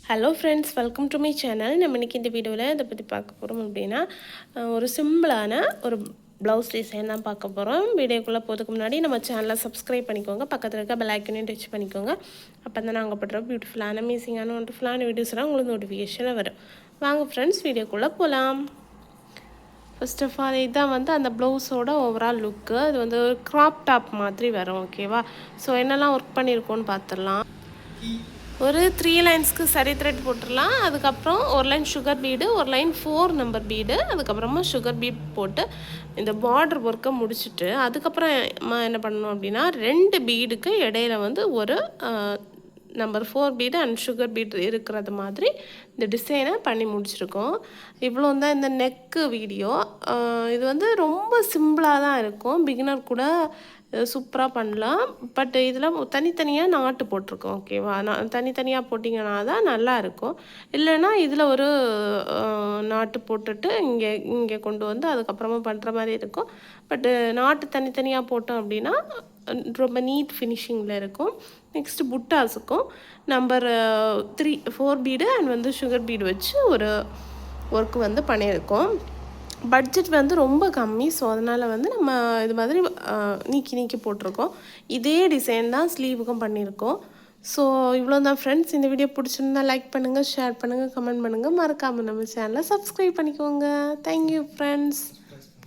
Hello friends, welcome to my channel. நம்ம இன்றைக்கி இந்த வீடியோவில் இதை பற்றி பார்க்க போகிறோம் அப்படின்னா, ஒரு சிம்பிளான ஒரு ப்ளவுஸ் டிசைன் தான் பார்க்க போகிறோம். வீடியோக்குள்ளே போகிறதுக்கு முன்னாடி நம்ம சேனலை சப்ஸ்கிரைப் பண்ணிக்கோங்க, பக்கத்தில் இருக்க பெல் ஐக்கனையும் டச் பண்ணிக்கோங்க. அப்போ தான் நாங்கள் பண்ணுற பியூட்டிஃபுல்லான அமேசிங்கான ஒண்டர்ஃபுல்லான வீடியோஸ்லாம் உங்களுக்கு நோட்டிஃபிகேஷனில் வரும். வாங்க ஃப்ரெண்ட்ஸ், வீடியோக்குள்ளே போகலாம். ஃபர்ஸ்ட் ஆஃப் ஆல் இதுதான் வந்து அந்த ப்ளவுஸோட ஓவரால் லுக்கு. அது வந்து ஒரு க்ராப் டாப் மாதிரி வரும். ஓகேவா? ஸோ என்னெல்லாம் ஒர்க் பண்ணியிருக்கோன்னு பார்த்துடலாம். ஒரு 3 லைன்ஸ்க்கு சரி த்ரெட் போட்டுடலாம். அதுக்கப்புறம் ஒரு லைன் சுகர் பீடு, ஒரு லைன் 4 நம்பர் பீடு, அதுக்கப்புறமா சுகர் பீட் போட்டு இந்த பார்டர் ஒர்க்கை முடிச்சுட்டு அதுக்கப்புறம் என்ன பண்ணணும் அப்படின்னா 2 பீடுக்கு இடையில வந்து ஒரு number 4 beet and sugar beet இருக்கிறது மாதிரி இந்த டிசைனை பண்ணி முடிச்சிருக்கோம். இவ்வளோ தான் இந்த நெக்கு வீடியோ. இது வந்து ரொம்ப சிம்பிளாக தான் இருக்கும். பிகினர் கூட சூப்பராக பண்ணலாம். பட் இதில் தனித்தனியாக நாட்டு போட்டிருக்கோம். ஓகேவா? தனித்தனியாக போட்டிங்கன்னா தான் நல்லாயிருக்கும். இல்லைன்னா இதில் ஒரு நாட்டு போட்டுட்டு இங்கே கொண்டு வந்து அதுக்கப்புறமா பண்ணுற மாதிரி இருக்கும். பட்டு நாட்டு தனித்தனியாக போட்டோம் அப்படின்னா ரொம்ப நீட் ஃபினிஷிங்கில் இருக்கும். நெக்ஸ்ட்டு புட்டாஸுக்கும் நம்பர் 4 பீடு அண்ட் வந்து சுகர் பீடு வச்சு ஒரு ஒர்க்கு வந்து பண்ணியிருக்கோம். பட்ஜெட் வந்து ரொம்ப கம்மி. ஸோ அதனால் வந்து நம்ம இது மாதிரி நீக்கி போட்டிருக்கோம். இதே டிசைன் தான் ஸ்லீவுக்கும் பண்ணியிருக்கோம். ஸோ இவ்வளோ தான் ஃப்ரெண்ட்ஸ். இந்த வீடியோ பிடிச்சிருந்தா லைக் பண்ணுங்கள், ஷேர் பண்ணுங்கள், கமெண்ட் பண்ணுங்கள். மறக்காமல் நம்ம சேனலை சப்ஸ்கிரைப் பண்ணிக்கோங்க. Thank you friends.